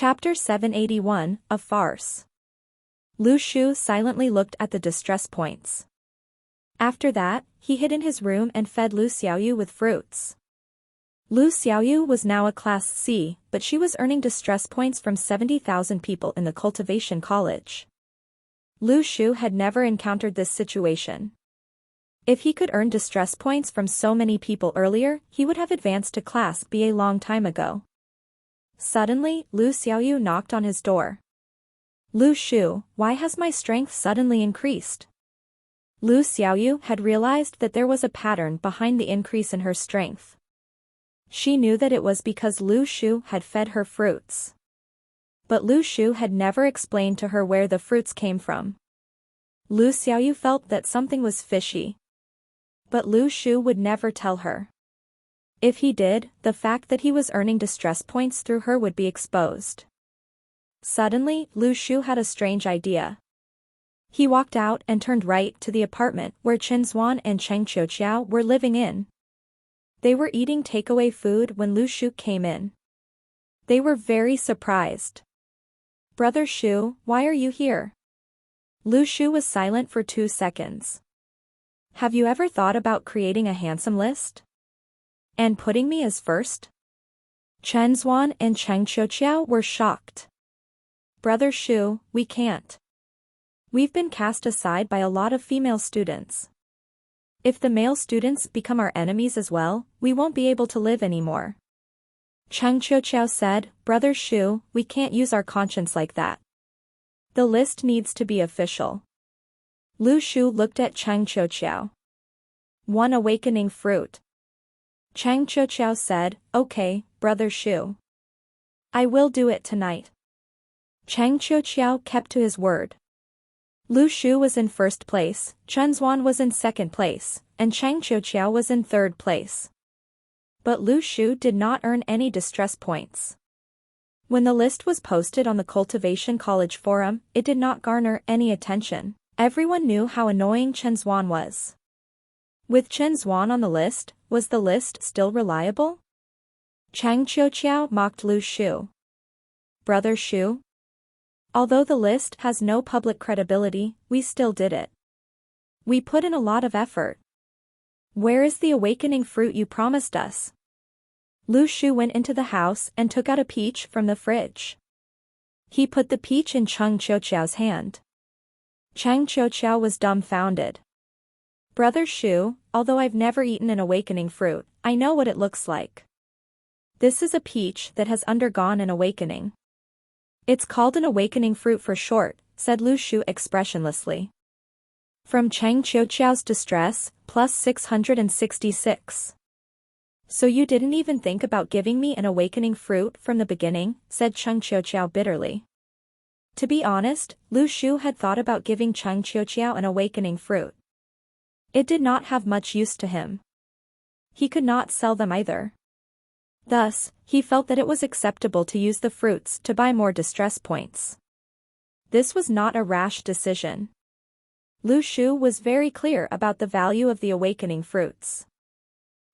Chapter 781, A Farce. Lu Shu silently looked at the distress points. After that, he hid in his room and fed Lu Xiaoyu with fruits. Lu Xiaoyu was now a Class C, but she was earning distress points from 70,000 people in the cultivation college. Lu Shu had never encountered this situation. If he could earn distress points from so many people earlier, he would have advanced to Class B a long time ago. Suddenly, Lu Xiaoyu knocked on his door. Lu Shu, why has my strength suddenly increased? Lu Xiaoyu had realized that there was a pattern behind the increase in her strength. She knew that it was because Lu Shu had fed her fruits. But Lu Shu had never explained to her where the fruits came from. Lu Xiaoyu felt that something was fishy. But Lu Shu would never tell her. If he did, the fact that he was earning distress points through her would be exposed. Suddenly, Lu Shu had a strange idea. He walked out and turned right to the apartment where Chen Zuan and Cheng Qiuqiao were living in. They were eating takeaway food when Lu Shu came in. They were very surprised. "Brother Shu, why are you here?" Lu Shu was silent for 2 seconds. "Have you ever thought about creating a handsome list? And putting me as first?" Chen Zuan and Cheng Qiuqiao were shocked. "Brother Shu, we can't. We've been cast aside by a lot of female students. If the male students become our enemies as well, we won't be able to live anymore." Cheng Qiuqiao said, "Brother Shu, we can't use our conscience like that. The list needs to be official." Lu Shu looked at Cheng Qiuqiao. "One awakening fruit." Cheng Qiuqiao said, "Okay, Brother Shu. I will do it tonight." Cheng Qiuqiao kept to his word. Lu Shu was in first place, Chen Zuan was in second place, and Cheng Qiuqiao was in third place. But Lu Shu did not earn any distress points. When the list was posted on the Cultivation College forum, it did not garner any attention. Everyone knew how annoying Chen Zuan was. With Chen Zuan on the list, was the list still reliable? Cheng Qiuqiao mocked Lu Shu. "Brother Shu? Although the list has no public credibility, we still did it. We put in a lot of effort. Where is the awakening fruit you promised us?" Lu Shu went into the house and took out a peach from the fridge. He put the peach in Cheng Qiuqiao's hand. Cheng Qiuqiao was dumbfounded. "Brother Shu, although I've never eaten an awakening fruit, I know what it looks like. This is a peach that has undergone an awakening." "It's called an awakening fruit for short," said Lu Shu expressionlessly. From Cheng Qiuqiao's distress, plus 666. "So you didn't even think about giving me an awakening fruit from the beginning," said Cheng Qiuqiao bitterly. To be honest, Lu Shu had thought about giving Cheng Qiuqiao an awakening fruit. It did not have much use to him. He could not sell them either. Thus, he felt that it was acceptable to use the fruits to buy more distress points. This was not a rash decision. Lu Shu was very clear about the value of the awakening fruits.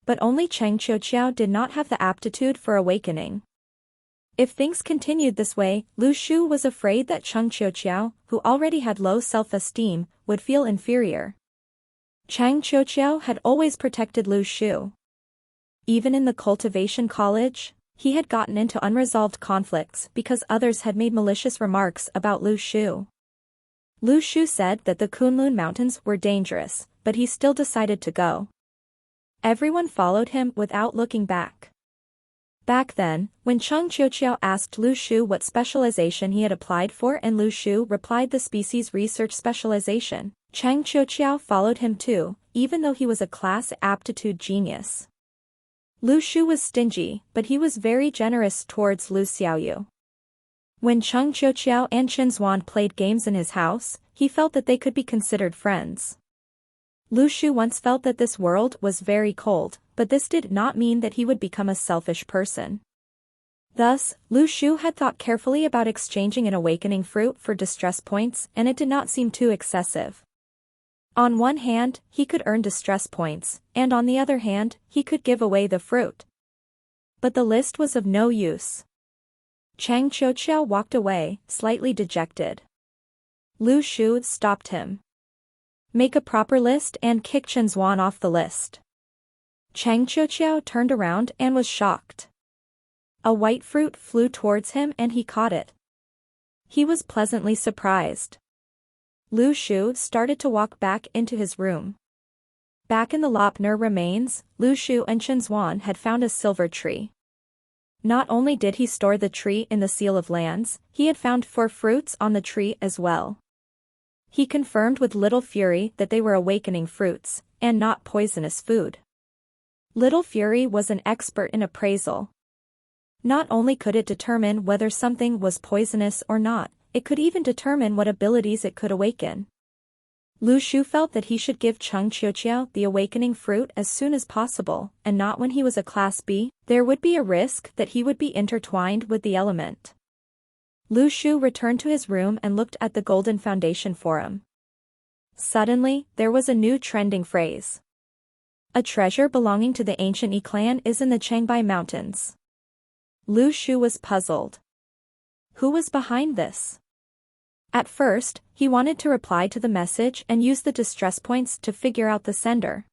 But only Cheng Qiuqiao did not have the aptitude for awakening. If things continued this way, Lu Shu was afraid that Cheng Qiuqiao, who already had low self-esteem, would feel inferior. Cheng Qiuqiao had always protected Lu Shu. Even in the cultivation college, he had gotten into unresolved conflicts because others had made malicious remarks about Lu Shu. Lu Shu said that the Kunlun Mountains were dangerous, but he still decided to go. Everyone followed him without looking back. Back then, when Cheng Qiuqiao asked Lu Shu what specialization he had applied for and Lu Shu replied the species research specialization, Cheng Qiuqiao followed him too, even though he was a class aptitude genius. Lu Shu was stingy, but he was very generous towards Lu Xiaoyu. When Cheng Qiuqiao and Chen Zuan played games in his house, he felt that they could be considered friends. Lu Shu once felt that this world was very cold, but this did not mean that he would become a selfish person. Thus, Lu Shu had thought carefully about exchanging an awakening fruit for distress points, and it did not seem too excessive. On one hand, he could earn distress points, and on the other hand, he could give away the fruit. But the list was of no use. Chang Qiuqiao walked away, slightly dejected. Lu Shu stopped him. Make a proper list and kick Chen Zuan off the list. Chang Qiuqiao turned around and was shocked. A white fruit flew towards him and he caught it. He was pleasantly surprised. Lu Shu started to walk back into his room. Back in the Lopner remains, Lu Shu and Chen Zuan had found a silver tree. Not only did he store the tree in the Seal of Lands, he had found 4 fruits on the tree as well. He confirmed with little fury that they were awakening fruits, and not poisonous food. Little Fury was an expert in appraisal. Not only could it determine whether something was poisonous or not, it could even determine what abilities it could awaken. Lu Shu felt that he should give Chang Qiuqiao the awakening fruit as soon as possible, and not when he was a Class B. There would be a risk that he would be intertwined with the element. Lu Shu returned to his room and looked at the Golden Foundation forum. Suddenly, there was a new trending phrase. A treasure belonging to the ancient Yi clan is in the Changbai Mountains. Lu Shu was puzzled. Who was behind this? At first, he wanted to reply to the message and use the distress points to figure out the sender.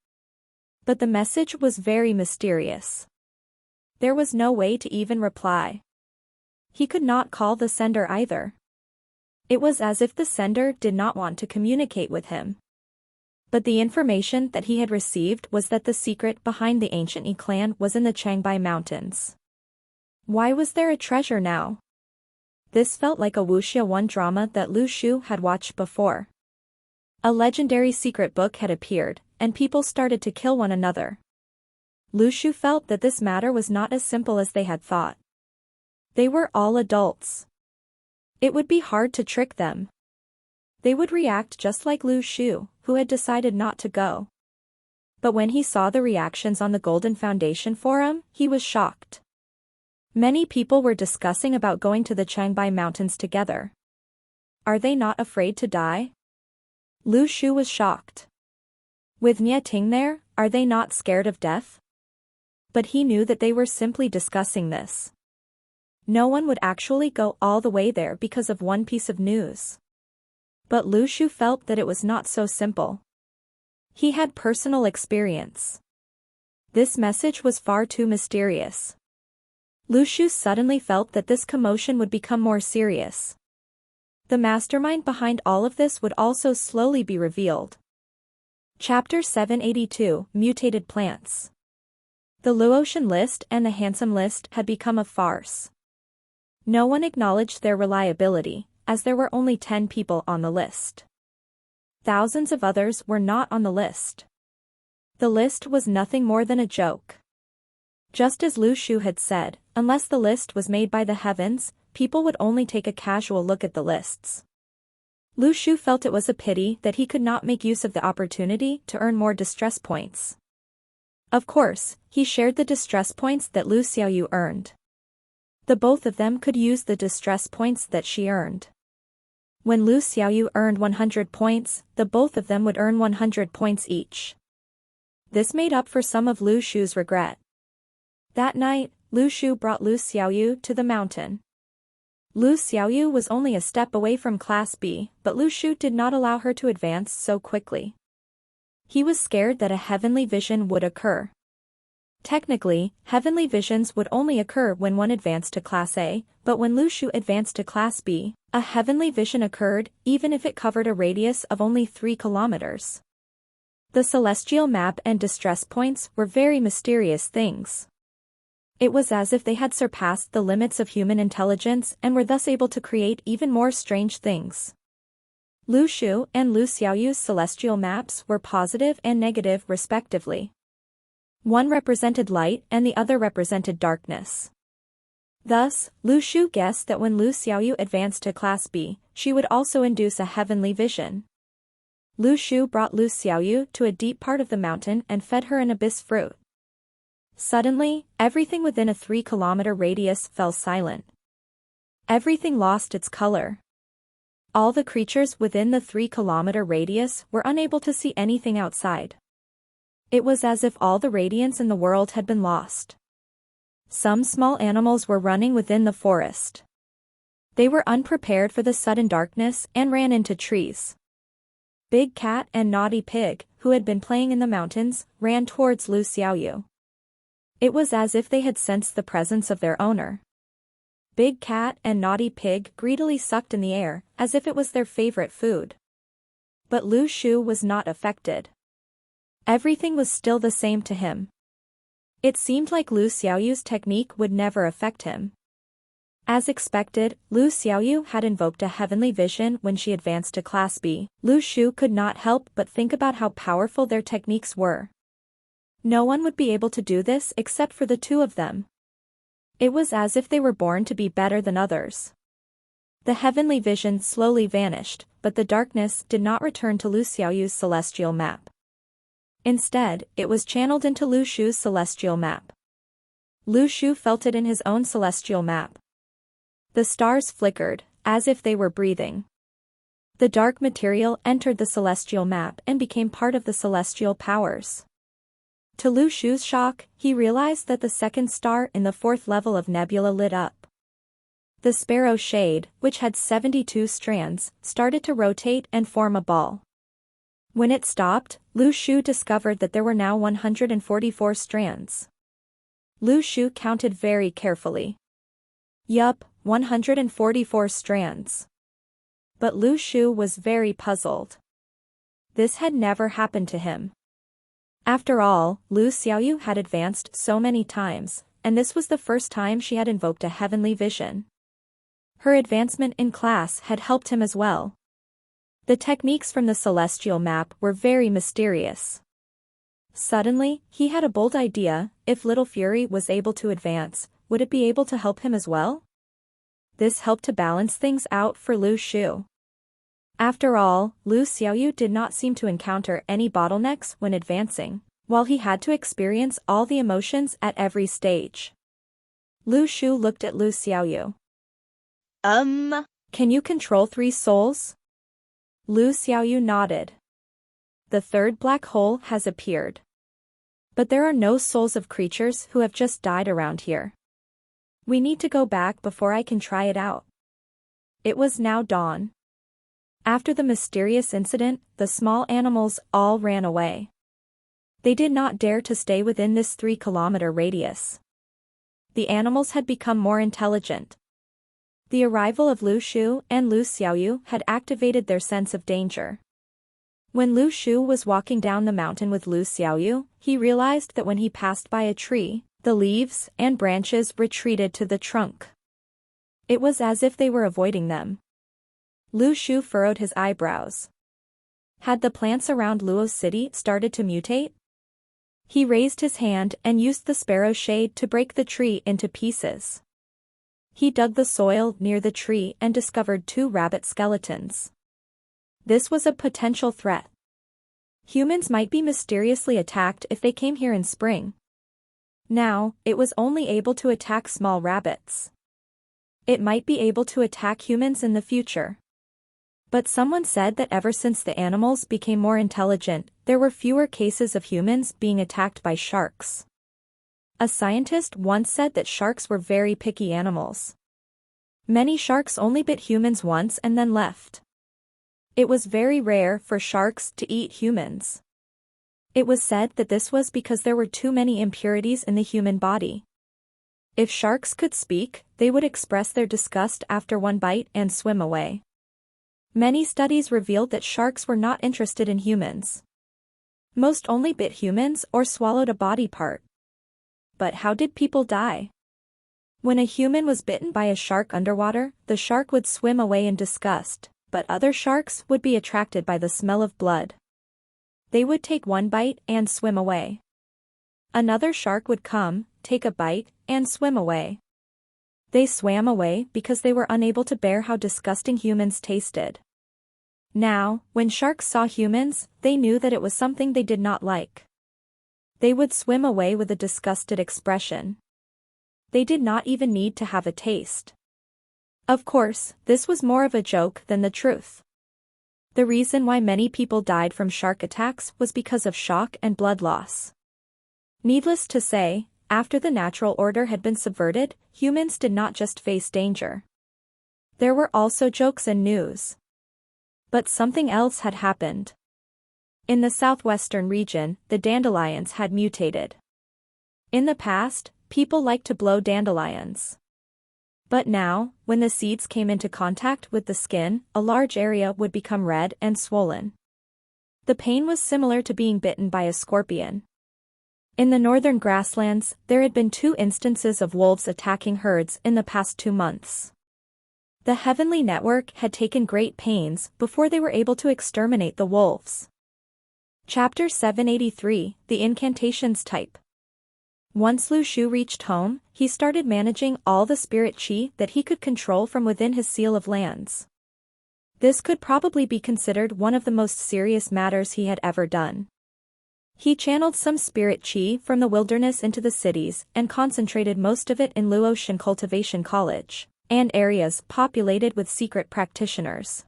But the message was very mysterious. There was no way to even reply. He could not call the sender either. It was as if the sender did not want to communicate with him. But the information that he had received was that the secret behind the ancient Yi clan was in the Changbai Mountains. Why was there a treasure now? This felt like a wuxia 1 drama that Lu Shu had watched before. A legendary secret book had appeared, and people started to kill one another. Lu Shu felt that this matter was not as simple as they had thought. They were all adults. It would be hard to trick them. They would react just like Lu Shu, who had decided not to go. But when he saw the reactions on the Golden Foundation forum, he was shocked. Many people were discussing about going to the Changbai Mountains together. Are they not afraid to die? Lu Shu was shocked. With Nie Ting there, are they not scared of death? But he knew that they were simply discussing this. No one would actually go all the way there because of one piece of news. But Lu Shu felt that it was not so simple. He had personal experience. This message was far too mysterious. Lu Shu suddenly felt that this commotion would become more serious. The mastermind behind all of this would also slowly be revealed. Chapter 782, Mutated Plants. The Luotian list and the Handsome list had become a farce. No one acknowledged their reliability, as there were only 10 people on the list. Thousands of others were not on the list. The list was nothing more than a joke. Just as Lu Shu had said, unless the list was made by the heavens, people would only take a casual look at the lists. Lu Shu felt it was a pity that he could not make use of the opportunity to earn more distress points. Of course, he shared the distress points that Lu Xiaoyu earned. The both of them could use the distress points that she earned. When Lu Xiaoyu earned 100 points, the both of them would earn 100 points each. This made up for some of Lu Shu's regret. That night, Lu Shu brought Lu Xiaoyu to the mountain. Lu Xiaoyu was only a step away from Class B, but Lu Shu did not allow her to advance so quickly. He was scared that a heavenly vision would occur. Technically, heavenly visions would only occur when one advanced to Class A, but when Lu Shu advanced to Class B, a heavenly vision occurred, even if it covered a radius of only 3 kilometers. The celestial map and distress points were very mysterious things. It was as if they had surpassed the limits of human intelligence and were thus able to create even more strange things. Lu Shu and Lu Xiaoyu's celestial maps were positive and negative respectively. One represented light and the other represented darkness. Thus, Lu Shu guessed that when Lu Xiaoyu advanced to Class B, she would also induce a heavenly vision. Lu Shu brought Lu Xiaoyu to a deep part of the mountain and fed her an abyss fruit. Suddenly, everything within a 3-kilometer radius fell silent. Everything lost its color. All the creatures within the 3-kilometer radius were unable to see anything outside. It was as if all the radiance in the world had been lost. Some small animals were running within the forest. They were unprepared for the sudden darkness and ran into trees. Big Cat and Naughty Pig, who had been playing in the mountains, ran towards Lu Xiaoyu. It was as if they had sensed the presence of their owner. Big Cat and Naughty Pig greedily sucked in the air, as if it was their favorite food. But Lu Shu was not affected. Everything was still the same to him. It seemed like Lu Xiaoyu's technique would never affect him. As expected, Lu Xiaoyu had invoked a heavenly vision when she advanced to Class B. Lu Shu could not help but think about how powerful their techniques were. No one would be able to do this except for the two of them. It was as if they were born to be better than others. The heavenly vision slowly vanished, but the darkness did not return to Lu Xiaoyu's celestial map. Instead, it was channeled into Lu Shu's celestial map. Lu Shu felt it in his own celestial map. The stars flickered, as if they were breathing. The dark material entered the celestial map and became part of the celestial powers. To Lu Shu's shock, he realized that the second star in the fourth level of nebula lit up. The sparrow shade, which had 72 strands, started to rotate and form a ball. When it stopped, Lu Shu discovered that there were now 144 strands. Lu Shu counted very carefully. Yup, 144 strands. But Lu Shu was very puzzled. This had never happened to him. After all, Lu Xiaoyu had advanced so many times, and this was the first time she had invoked a heavenly vision. Her advancement in class had helped him as well. The techniques from the celestial map were very mysterious. Suddenly, he had a bold idea: if Little Fury was able to advance, would it be able to help him as well? This helped to balance things out for Lu Shu. After all, Lu Xiaoyu did not seem to encounter any bottlenecks when advancing, while he had to experience all the emotions at every stage. Lu Shu looked at Lu Xiaoyu. Can you control 3 souls? Lu Xiaoyu nodded. The third black hole has appeared. But there are no souls of creatures who have just died around here. We need to go back before I can try it out. It was now dawn. After the mysterious incident, the small animals all ran away. They did not dare to stay within this 3-kilometer radius. The animals had become more intelligent. The arrival of Lu Shu and Lu Xiaoyu had activated their sense of danger. When Lu Shu was walking down the mountain with Lu Xiaoyu, he realized that when he passed by a tree, the leaves and branches retreated to the trunk. It was as if they were avoiding them. Lu Shu furrowed his eyebrows. Had the plants around Luo City started to mutate? He raised his hand and used the sparrow shade to break the tree into pieces. He dug the soil near the tree and discovered 2 rabbit skeletons. This was a potential threat. Humans might be mysteriously attacked if they came here in spring. Now, it was only able to attack small rabbits. It might be able to attack humans in the future. But someone said that ever since the animals became more intelligent, there were fewer cases of humans being attacked by sharks. A scientist once said that sharks were very picky animals. Many sharks only bit humans once and then left. It was very rare for sharks to eat humans. It was said that this was because there were too many impurities in the human body. If sharks could speak, they would express their disgust after one bite and swim away. Many studies revealed that sharks were not interested in humans. Most only bit humans or swallowed a body part. But how did people die? When a human was bitten by a shark underwater, the shark would swim away in disgust, but other sharks would be attracted by the smell of blood. They would take one bite and swim away. Another shark would come, take a bite, and swim away. They swam away because they were unable to bear how disgusting humans tasted. Now, when sharks saw humans, they knew that it was something they did not like. They would swim away with a disgusted expression. They did not even need to have a taste. Of course, this was more of a joke than the truth. The reason why many people died from shark attacks was because of shock and blood loss. Needless to say, after the natural order had been subverted, humans did not just face danger. There were also jokes and news. But something else had happened. In the southwestern region, the dandelions had mutated. In the past, people liked to blow dandelions. But now, when the seeds came into contact with the skin, a large area would become red and swollen. The pain was similar to being bitten by a scorpion. In the northern grasslands, there had been 2 instances of wolves attacking herds in the past 2 months. The Heavenly Network had taken great pains before they were able to exterminate the wolves. Chapter 783, The Incantations Type. Once Lu Shu reached home, he started managing all the spirit qi that he could control from within his seal of lands. This could probably be considered one of the most serious matters he had ever done. He channeled some spirit qi from the wilderness into the cities and concentrated most of it in Luotian Cultivation College and areas populated with secret practitioners.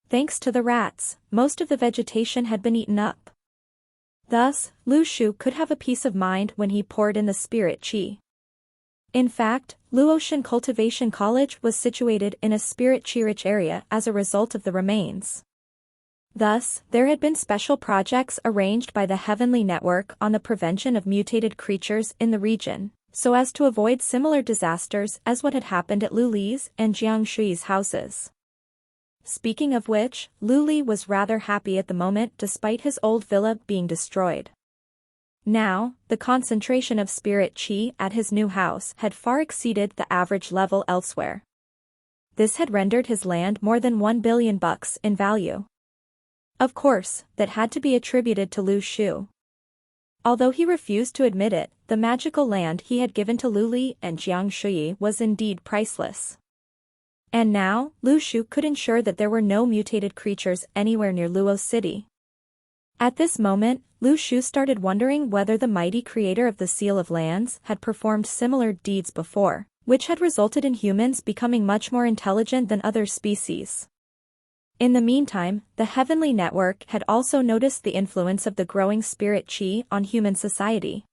Thanks to the rats, most of the vegetation had been eaten up. Thus, Lu Shu could have a peace of mind when he poured in the spirit qi. In fact, Luotian Cultivation College was situated in a spirit qi-rich area as a result of the remains. Thus, there had been special projects arranged by the Heavenly Network on the prevention of mutated creatures in the region, so as to avoid similar disasters as what had happened at Lu Li's and Jiang Shui's houses. Speaking of which, Lu Li was rather happy at the moment despite his old villa being destroyed. Now, the concentration of spirit qi at his new house had far exceeded the average level elsewhere. This had rendered his land more than 1 billion bucks in value. Of course, that had to be attributed to Lu Shu. Although he refused to admit it, the magical land he had given to Lu Li and Jiang Shui was indeed priceless. And now, Lu Shu could ensure that there were no mutated creatures anywhere near Luo City. At this moment, Lu Shu started wondering whether the mighty creator of the Seal of Lands had performed similar deeds before, which had resulted in humans becoming much more intelligent than other species. In the meantime, the Heavenly Network had also noticed the influence of the growing spirit qi on human society.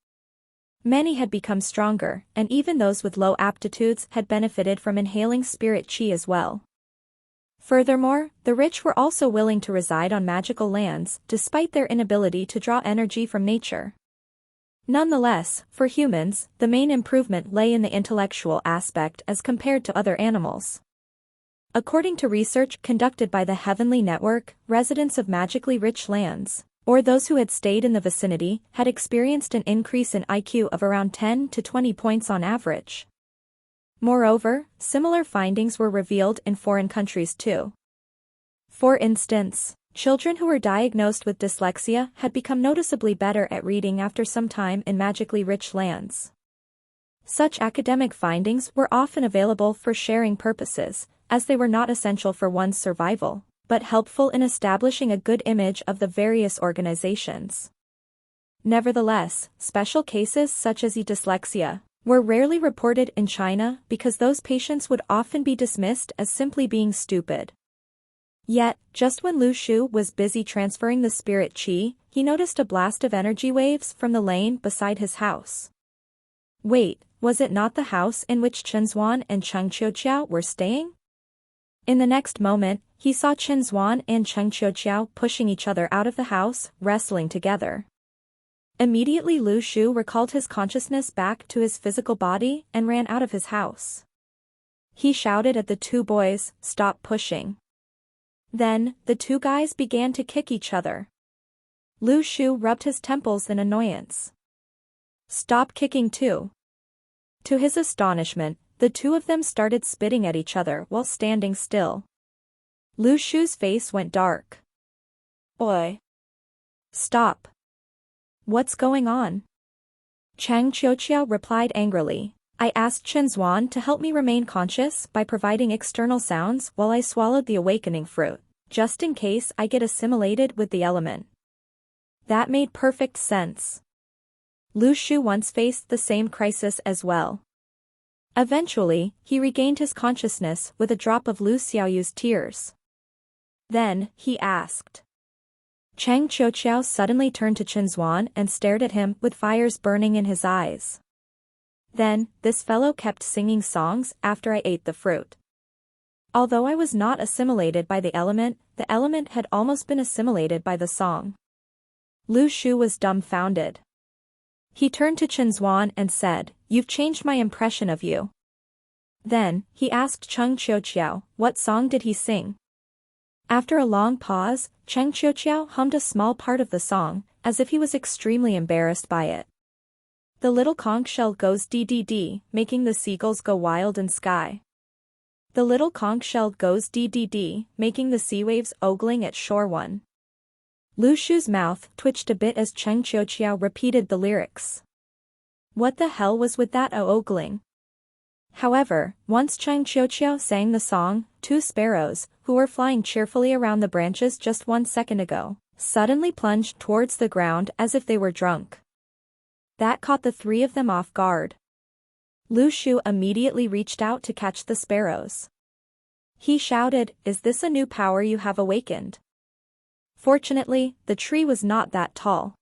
Many had become stronger, and even those with low aptitudes had benefited from inhaling spirit qi as well. Furthermore, the rich were also willing to reside on magical lands, despite their inability to draw energy from nature. Nonetheless, for humans, the main improvement lay in the intellectual aspect as compared to other animals. According to research conducted by the Heavenly Network, residents of magically rich lands, or those who had stayed in the vicinity, had experienced an increase in IQ of around 10 to 20 points on average. Moreover, similar findings were revealed in foreign countries too. For instance, children who were diagnosed with dyslexia had become noticeably better at reading after some time in magically rich lands. Such academic findings were often available for sharing purposes, as they were not essential for one's survival, but helpful in establishing a good image of the various organizations. Nevertheless, special cases such as dyslexia were rarely reported in China because those patients would often be dismissed as simply being stupid. Yet, just when Lu Shu was busy transferring the spirit qi, he noticed a blast of energy waves from the lane beside his house. Wait, was it not the house in which Chen Zuan and Cheng Qiuqiao were staying? In the next moment, he saw Chen Zuan and Cheng Qiuqiao pushing each other out of the house, wrestling together. Immediately Lu Shu recalled his consciousness back to his physical body and ran out of his house. He shouted at the 2 boys, "Stop pushing." Then, the 2 guys began to kick each other. Lu Shu rubbed his temples in annoyance. "Stop kicking too." To his astonishment, the 2 of them started spitting at each other while standing still. Lu Shu's face went dark. "Oi! Stop! What's going on?" Cheng Qiuqiao replied angrily. "I asked Chen Zuan to help me remain conscious by providing external sounds while I swallowed the awakening fruit, just in case I get assimilated with the element." That made perfect sense. Lu Shu once faced the same crisis as well. Eventually, he regained his consciousness with a drop of Lu Xiaoyu's tears. Then, he asked. Cheng Qiuqiao suddenly turned to Chen Zuan and stared at him with fires burning in his eyes. "Then, this fellow kept singing songs after I ate the fruit." Although I was not assimilated by the element had almost been assimilated by the song. Lu Shu was dumbfounded. He turned to Chen Zuan and said, "You've changed my impression of you." Then, he asked Cheng Qiuqiao, what song did he sing? After a long pause, Cheng Qiuqiao hummed a small part of the song, as if he was extremely embarrassed by it. The little conch shell goes dee dee dee, making the seagulls go wild in sky. The little conch shell goes dee dee dee, making the sea waves ogling at shore one. Lu Shu's mouth twitched a bit as Cheng Qiuqiao repeated the lyrics. What the hell was with that ogling? However, once Cheng Qiuqiao sang the song, two sparrows, who were flying cheerfully around the branches just 1 second ago, suddenly plunged towards the ground as if they were drunk. That caught the three of them off guard. Lu Shu immediately reached out to catch the sparrows. He shouted, "Is this a new power you have awakened?" Fortunately, the tree was not that tall.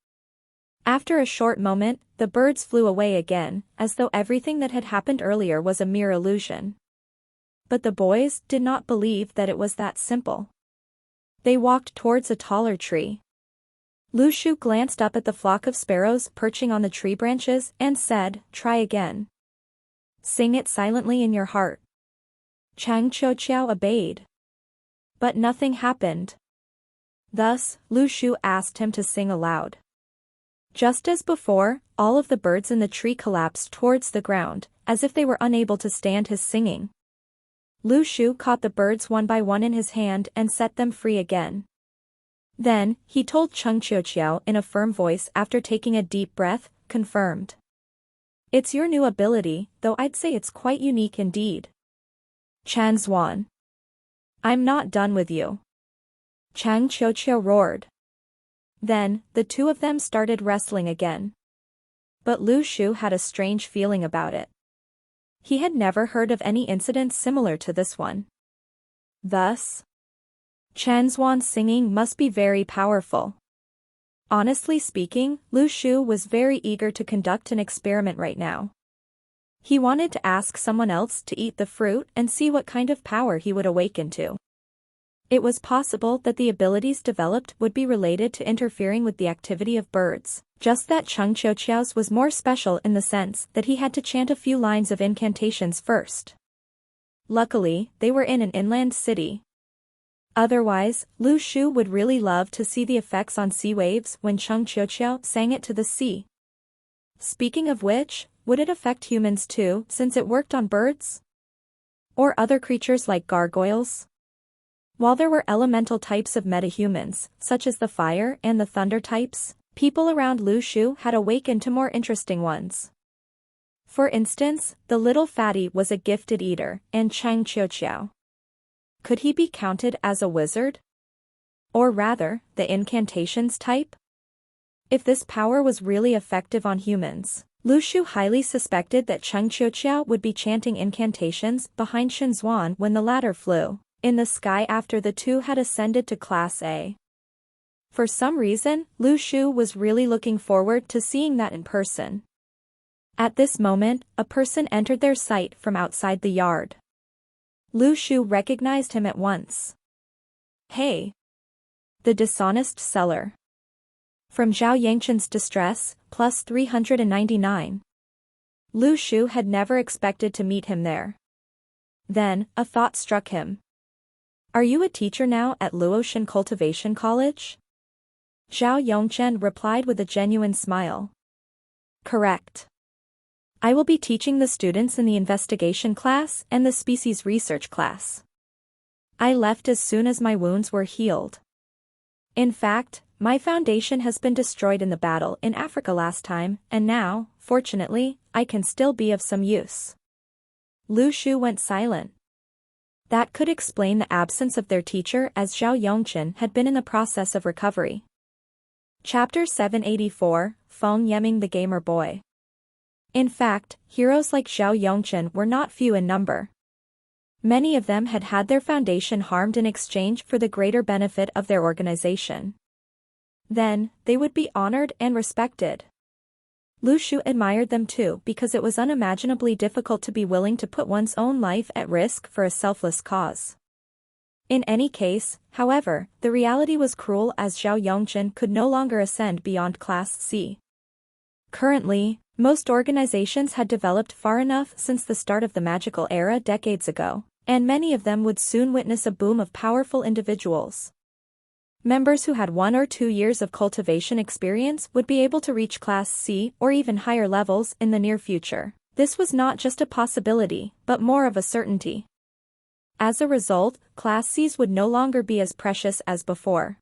After a short moment, the birds flew away again, as though everything that had happened earlier was a mere illusion. But the boys did not believe that it was that simple. They walked towards a taller tree. Lu Shu glanced up at the flock of sparrows perching on the tree branches and said, "Try again. Sing it silently in your heart." Cheng Qiuqiao obeyed. But nothing happened. Thus, Lu Shu asked him to sing aloud. Just as before, all of the birds in the tree collapsed towards the ground, as if they were unable to stand his singing. Lu Shu caught the birds one by one in his hand and set them free again. Then, he told Cheng Qiuqiao in a firm voice after taking a deep breath, confirmed. "It's your new ability, though I'd say it's quite unique indeed." Chen Zuan. "I'm not done with you." Cheng Qiuqiao roared. Then, the two of them started wrestling again. But Lu Shu had a strange feeling about it. He had never heard of any incident similar to this one. Thus, Chen Zuan's singing must be very powerful. Honestly speaking, Lu Shu was very eager to conduct an experiment right now. He wanted to ask someone else to eat the fruit and see what kind of power he would awaken to. It was possible that the abilities developed would be related to interfering with the activity of birds, just that Cheng Qiuqiao's was more special in the sense that he had to chant a few lines of incantations first. Luckily, they were in an inland city. Otherwise, Lu Shu would really love to see the effects on sea waves when Cheng Qiuqiao sang it to the sea. Speaking of which, would it affect humans too, since it worked on birds? Or other creatures like gargoyles? While there were elemental types of metahumans, such as the fire and the thunder types, people around Lu Shu had awakened to more interesting ones. For instance, the little fatty was a gifted eater, and Cheng Qiuqiao. Could he be counted as a wizard? Or rather, the incantations type? If this power was really effective on humans, Lu Shu highly suspected that Cheng Qiuqiao would be chanting incantations behind Chen Zuan when the latter flew in the sky after the two had ascended to Class A. For some reason, Lu Shu was really looking forward to seeing that in person. At this moment, a person entered their sight from outside the yard. Lu Shu recognized him at once. "Hey! The dishonest seller. From Zhao Yangchen's distress, plus 399. Lu Shu had never expected to meet him there. Then, a thought struck him. "Are you a teacher now at Luotian Cultivation College?" Zhao Yongchen replied with a genuine smile. "Correct. I will be teaching the students in the investigation class and the species research class. I left as soon as my wounds were healed. In fact, my foundation has been destroyed in the battle in Africa last time, and now, fortunately, I can still be of some use." Lu Shu went silent. That could explain the absence of their teacher, as Zhao Yongchen had been in the process of recovery. Chapter 784, Feng Yeming the Gamer Boy. In fact, heroes like Zhao Yongchen were not few in number. Many of them had had their foundation harmed in exchange for the greater benefit of their organization. Then, they would be honored and respected. Lu Shu admired them too because it was unimaginably difficult to be willing to put one's own life at risk for a selfless cause. In any case, however, the reality was cruel as Zhao Yongchen could no longer ascend beyond Class C. Currently, most organizations had developed far enough since the start of the magical era decades ago, and many of them would soon witness a boom of powerful individuals. Members who had 1 or 2 years of cultivation experience would be able to reach Class C or even higher levels in the near future. This was not just a possibility, but more of a certainty. As a result, Class Cs would no longer be as precious as before.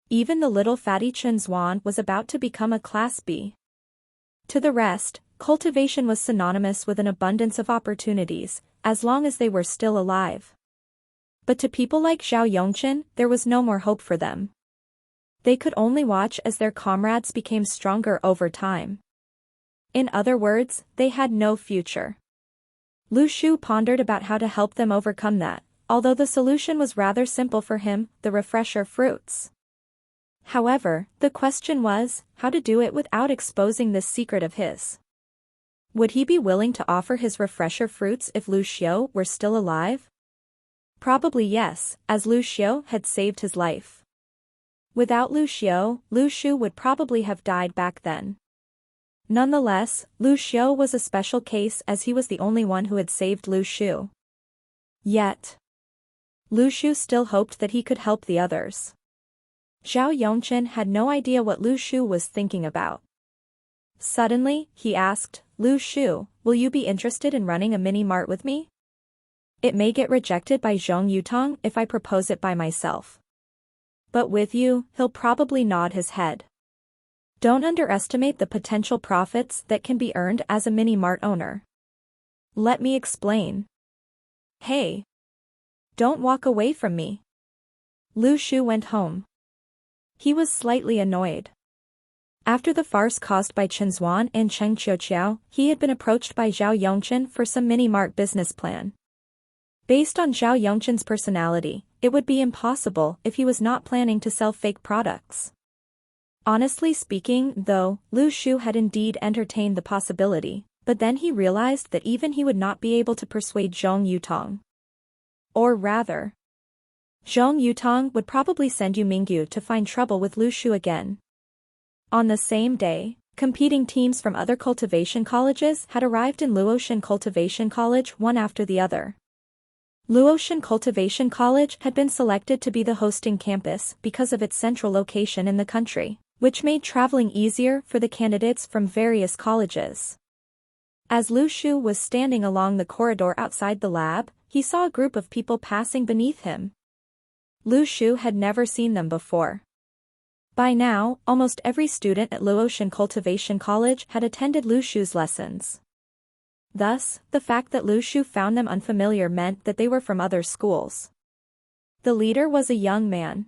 Even the little fatty Chen Zuan was about to become a Class B. To the rest, cultivation was synonymous with an abundance of opportunities, as long as they were still alive. But to people like Zhao Yongchen, there was no more hope for them. They could only watch as their comrades became stronger over time. In other words, they had no future. Lu Shu pondered about how to help them overcome that, although the solution was rather simple for him, the refresher fruits. However, the question was, how to do it without exposing this secret of his. Would he be willing to offer his refresher fruits if Lu Xiu were still alive? Probably yes, as Lu Xiu had saved his life. Without Lu Xiu, Lu Shu would probably have died back then. Nonetheless, Lu Xiu was a special case as he was the only one who had saved Lu Shu. Yet, Lu Shu still hoped that he could help the others. Zhao Yongchen had no idea what Lu Shu was thinking about. Suddenly, he asked, Lu Shu, will you be interested in running a mini-mart with me? It may get rejected by Zhong Yutong if I propose it by myself. But with you, he'll probably nod his head. Don't underestimate the potential profits that can be earned as a mini-mart owner. Let me explain. Hey! Don't walk away from me. Lu Shu went home. He was slightly annoyed. After the farce caused by Chen Zuan and Cheng Qiuqiao, he had been approached by Zhao Yongchen for some mini-mart business plan. Based on Zhao Yongchen's personality, it would be impossible if he was not planning to sell fake products. Honestly speaking, though, Lu Shu had indeed entertained the possibility, but then he realized that even he would not be able to persuade Zhong Yutong. Or rather, Zhong Yutong would probably send Yu Mingyu to find trouble with Lu Shu again. On the same day, competing teams from other cultivation colleges had arrived in Luotian Cultivation College one after the other. Luotian Cultivation College had been selected to be the hosting campus because of its central location in the country, which made traveling easier for the candidates from various colleges. As Lu Shu was standing along the corridor outside the lab, he saw a group of people passing beneath him. Lu Shu had never seen them before. By now, almost every student at Luotian Cultivation College had attended Lu Shu's lessons. Thus, the fact that Lu Shu found them unfamiliar meant that they were from other schools. The leader was a young man.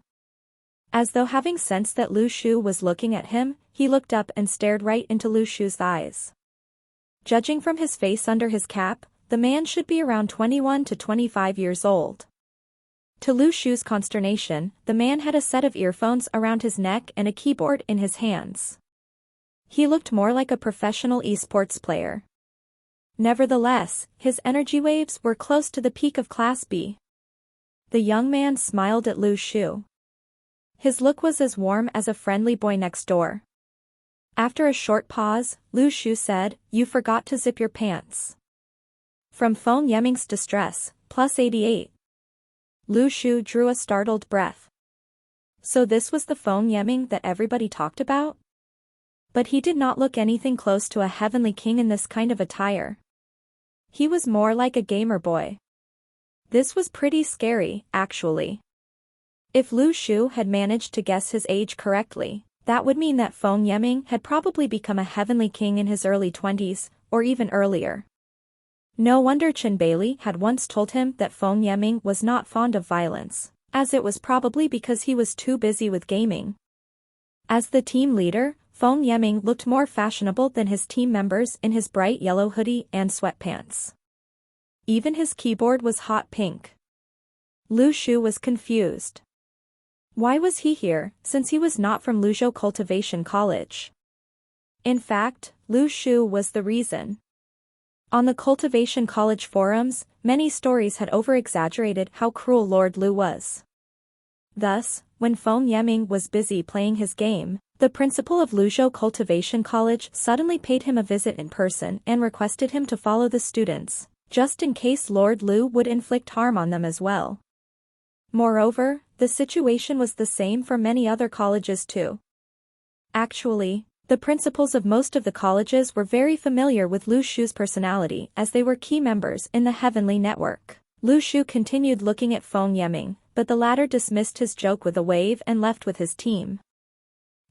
As though having sensed that Lu Shu was looking at him, he looked up and stared right into Lu Shu's eyes. Judging from his face under his cap, the man should be around 21 to 25 years old. To Lu Shu's consternation, the man had a set of earphones around his neck and a keyboard in his hands. He looked more like a professional esports player. Nevertheless, his energy waves were close to the peak of Class B. The young man smiled at Lu Shu. His look was as warm as a friendly boy next door. After a short pause, Lu Shu said, "You forgot to zip your pants." From Feng Yeming's distress, +88. Lu Shu drew a startled breath. So this was the Feng Yeming that everybody talked about? But he did not look anything close to a heavenly king in this kind of attire. He was more like a gamer boy. This was pretty scary, actually. If Lu Shu had managed to guess his age correctly, that would mean that Feng Yeming had probably become a heavenly king in his early 20s, or even earlier. No wonder Chen Bailey had once told him that Feng Yeming was not fond of violence, as it was probably because he was too busy with gaming. As the team leader, Feng Yeming looked more fashionable than his team members in his bright yellow hoodie and sweatpants. Even his keyboard was hot pink. Lu Shu was confused. Why was he here, since he was not from Luzhou Cultivation College? In fact, Lu Shu was the reason. On the Cultivation College forums, many stories had over-exaggerated how cruel Lord Lu was. Thus, when Feng Yeming was busy playing his game, the principal of Luzhou Cultivation College suddenly paid him a visit in person and requested him to follow the students, just in case Lord Lu would inflict harm on them as well. Moreover, the situation was the same for many other colleges too. Actually, the principals of most of the colleges were very familiar with Lu Shu's personality as they were key members in the Heavenly Network. Lu Shu continued looking at Feng Yeming, but the latter dismissed his joke with a wave and left with his team.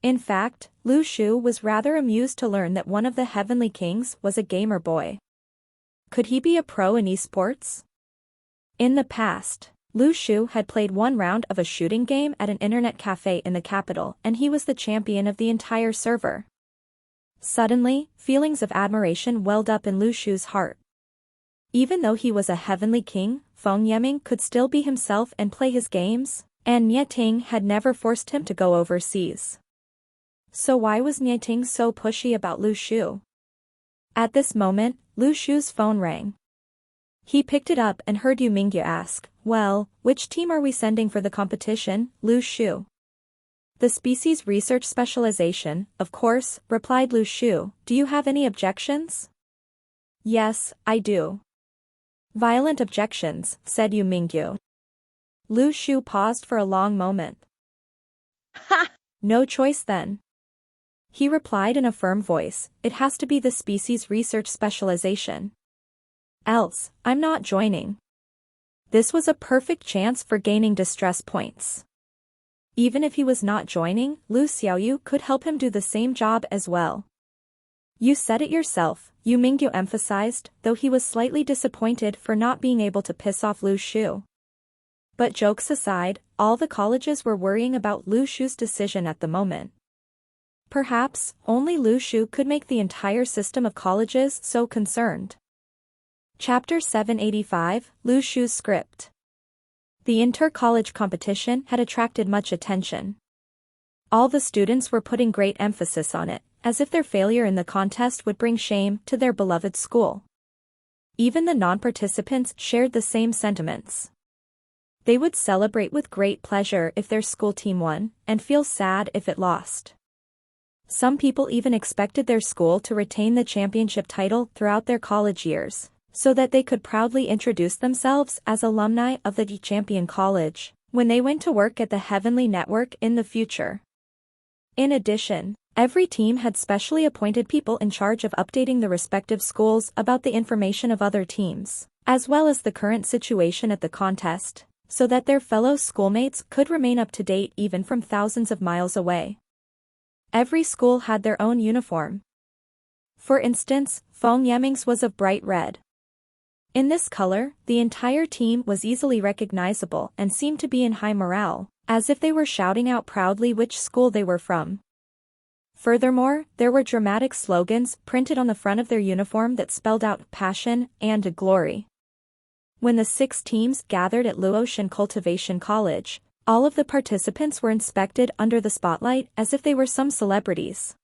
In fact, Lu Shu was rather amused to learn that one of the Heavenly Kings was a gamer boy. Could he be a pro in esports? In the past, Lu Shu had played one round of a shooting game at an internet cafe in the capital and he was the champion of the entire server. Suddenly, feelings of admiration welled up in Lu Shu's heart. Even though he was a heavenly king, Feng Yeming could still be himself and play his games, and Nie Ting had never forced him to go overseas. So why was Nie Ting so pushy about Lu Shu? At this moment, Lu Shu's phone rang. He picked it up and heard Yu Mingyu ask, "Well, which team are we sending for the competition, Lu Shu?" "The species research specialization, of course," replied Lu Shu. "Do you have any objections?" "Yes, I do." "Violent objections," said Yu Mingyu. Lu Shu paused for a long moment. "Ha! No choice then." He replied in a firm voice, "It has to be the species research specialization. Else, I'm not joining." This was a perfect chance for gaining distress points. Even if he was not joining, Lu Xiaoyu could help him do the same job as well. "You said it yourself," Yu Mingyu emphasized, though he was slightly disappointed for not being able to piss off Lu Shu. But jokes aside, all the colleges were worrying about Lu Shu's decision at the moment. Perhaps, only Lu Shu could make the entire system of colleges so concerned. Chapter 785, Lu Shu's Script. The inter-college competition had attracted much attention. All the students were putting great emphasis on it, as if their failure in the contest would bring shame to their beloved school. Even the non-participants shared the same sentiments. They would celebrate with great pleasure if their school team won, and feel sad if it lost. Some people even expected their school to retain the championship title throughout their college years, so that they could proudly introduce themselves as alumni of the champion college when they went to work at the Heavenly Network in the future. In addition, every team had specially appointed people in charge of updating the respective schools about the information of other teams, as well as the current situation at the contest, so that their fellow schoolmates could remain up to date even from thousands of miles away. Every school had their own uniform. For instance, Feng Yeming's was of bright red. In this color, the entire team was easily recognizable and seemed to be in high morale, as if they were shouting out proudly which school they were from. Furthermore, there were dramatic slogans printed on the front of their uniform that spelled out passion and glory. When the 6 teams gathered at Luotian Cultivation College, all of the participants were inspected under the spotlight as if they were some celebrities.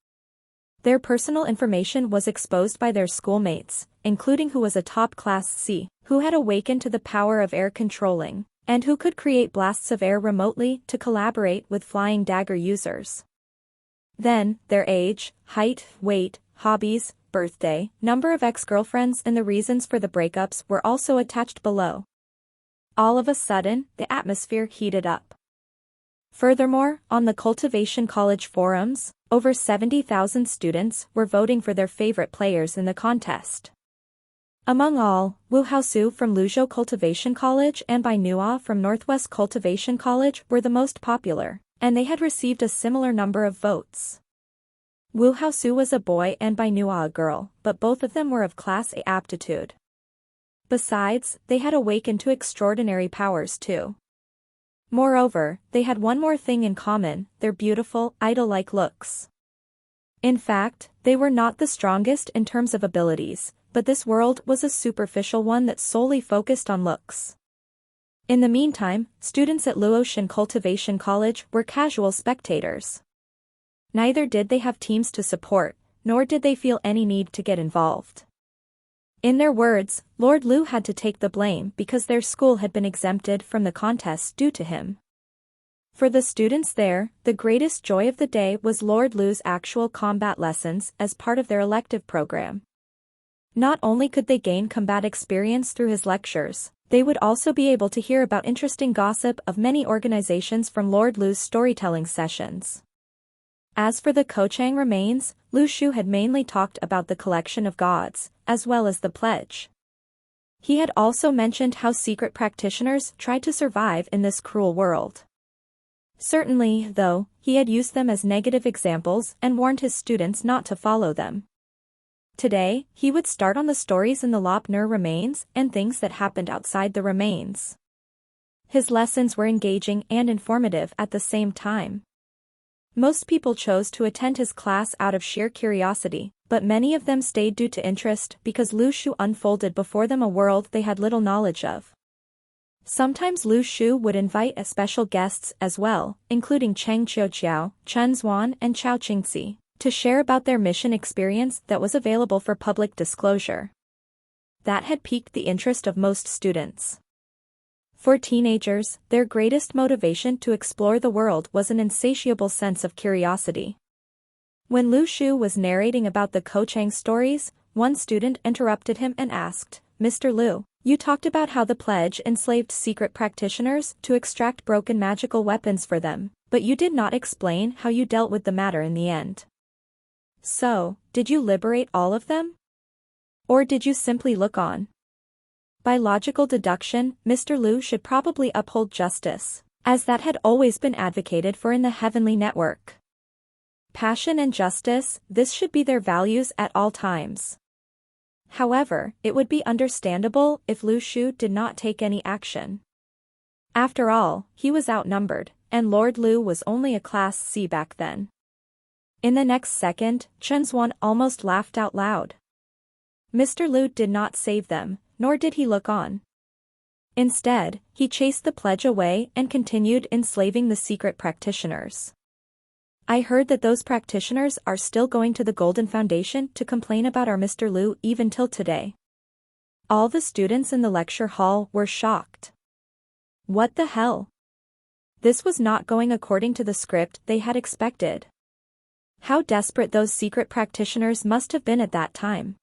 Their personal information was exposed by their schoolmates, including who was a top-class C, who had awakened to the power of air controlling, and who could create blasts of air remotely to collaborate with flying dagger users. Then, their age, height, weight, hobbies, birthday, number of ex-girlfriends and the reasons for the breakups were also attached below. All of a sudden, the atmosphere heated up. Furthermore, on the Cultivation College forums, over 70,000 students were voting for their favorite players in the contest. Among all, Wu Haosu from Luzhou Cultivation College and Bai Nua from Northwest Cultivation College were the most popular, and they had received a similar number of votes. Wu Haosu was a boy and Bai Nua a girl, but both of them were of Class A aptitude. Besides, they had awakened to extraordinary powers too. Moreover, they had one more thing in common, their beautiful, idol-like looks. In fact, they were not the strongest in terms of abilities, but this world was a superficial one that solely focused on looks. In the meantime, students at Luotian Cultivation College were casual spectators. Neither did they have teams to support, nor did they feel any need to get involved. In their words, Lord Lu had to take the blame because their school had been exempted from the contest due to him. For the students there, the greatest joy of the day was Lord Lu's actual combat lessons as part of their elective program. Not only could they gain combat experience through his lectures, they would also be able to hear about interesting gossip of many organizations from Lord Lu's storytelling sessions. As for the Kochang remains, Lu Shu had mainly talked about the collection of gods, as well as the pledge. He had also mentioned how secret practitioners tried to survive in this cruel world. Certainly, though, he had used them as negative examples and warned his students not to follow them. Today, he would start on the stories in the Lop Nur remains and things that happened outside the remains. His lessons were engaging and informative at the same time. Most people chose to attend his class out of sheer curiosity, but many of them stayed due to interest because Lu Shu unfolded before them a world they had little knowledge of. Sometimes Lu Shu would invite special guests as well, including Cheng Qiuqiao, Chen Zuan and Chao Qingxi, to share about their mission experience that was available for public disclosure. That had piqued the interest of most students. For teenagers, their greatest motivation to explore the world was an insatiable sense of curiosity. When Lu Shu was narrating about the Kochang stories, one student interrupted him and asked, "Mr. Lu, you talked about how the pledge enslaved secret practitioners to extract broken magical weapons for them, but you did not explain how you dealt with the matter in the end. So, did you liberate all of them? Or did you simply look on?" By logical deduction, Mr. Lu should probably uphold justice, as that had always been advocated for in the Heavenly Network. Passion and justice, this should be their values at all times. However, it would be understandable if Lu Shu did not take any action. After all, he was outnumbered, and Lord Lu was only a Class C back then. In the next second, Chen Zuan almost laughed out loud. Mr. Lu did not save them, nor did he look on. Instead, he chased the pledge away and continued enslaving the secret practitioners. I heard that those practitioners are still going to the Golden Foundation to complain about our Mr. Lu even till today. All the students in the lecture hall were shocked. What the hell? This was not going according to the script they had expected. How desperate those secret practitioners must have been at that time.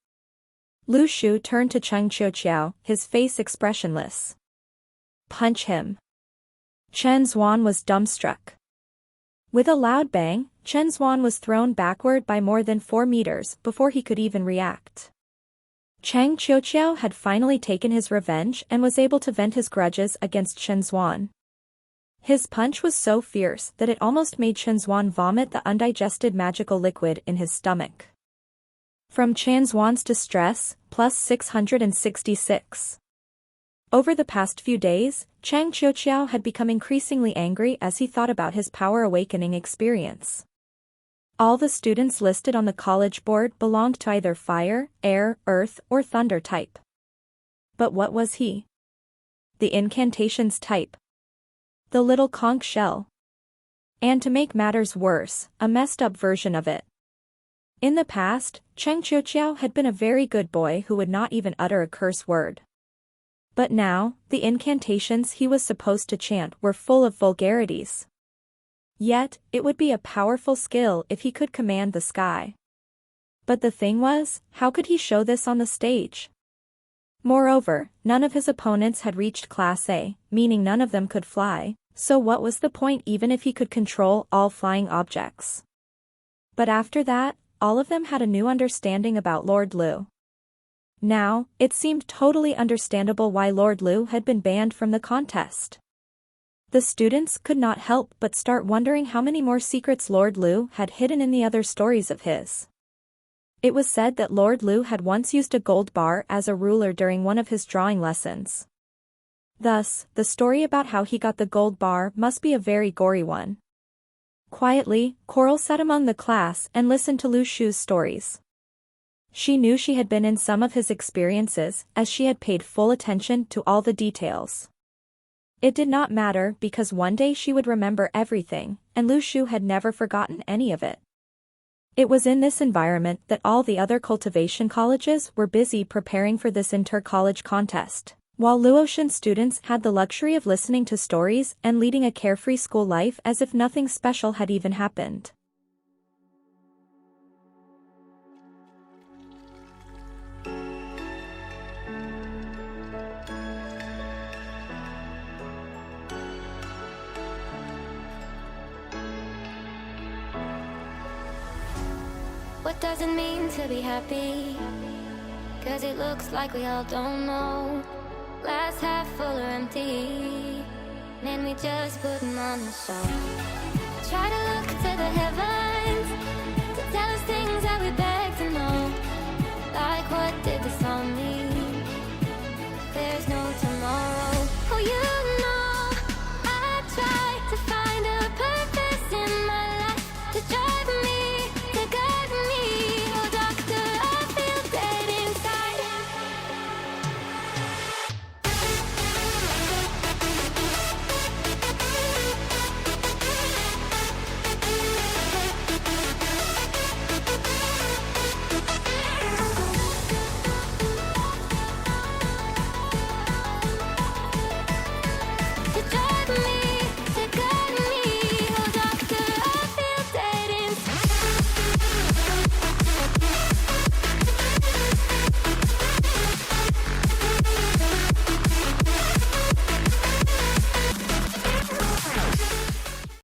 Lu Shu turned to Cheng Qiuqiao, his face expressionless. "Punch him." Chen Zuan was dumbstruck. With a loud bang, Chen Zuan was thrown backward by more than 4 meters before he could even react. Cheng Qiuqiao had finally taken his revenge and was able to vent his grudges against Chen Zuan. His punch was so fierce that it almost made Chen Zuan vomit the undigested magical liquid in his stomach. From Chen Zuan's distress, plus 666. Over the past few days, Cheng Qiuqiao had become increasingly angry as he thought about his power awakening experience. All the students listed on the college board belonged to either fire, air, earth, or thunder type. But what was he? The incantations type. The little conch shell. And to make matters worse, a messed up version of it. In the past, Cheng Qiuqiao had been a very good boy who would not even utter a curse word. But now, the incantations he was supposed to chant were full of vulgarities. Yet, it would be a powerful skill if he could command the sky. But the thing was, how could he show this on the stage? Moreover, none of his opponents had reached Class A, meaning none of them could fly, so what was the point even if he could control all flying objects? But after that, all of them had a new understanding about Lord Lu. Now, it seemed totally understandable why Lord Lu had been banned from the contest. The students could not help but start wondering how many more secrets Lord Lu had hidden in the other stories of his. It was said that Lord Lu had once used a gold bar as a ruler during one of his drawing lessons. Thus, the story about how he got the gold bar must be a very gory one. Quietly, Coral sat among the class and listened to Lu Shu's stories. She knew she had been in some of his experiences, as she had paid full attention to all the details. It did not matter because one day she would remember everything, and Lu Shu had never forgotten any of it. It was in this environment that all the other cultivation colleges were busy preparing for this inter-college contest, while Luotian students had the luxury of listening to stories and leading a carefree school life as if nothing special had even happened. What does it mean to be happy? 'Cause it looks like we all don't know. Glass half full or empty, man, we just putting on a show. Try to look to the heavens.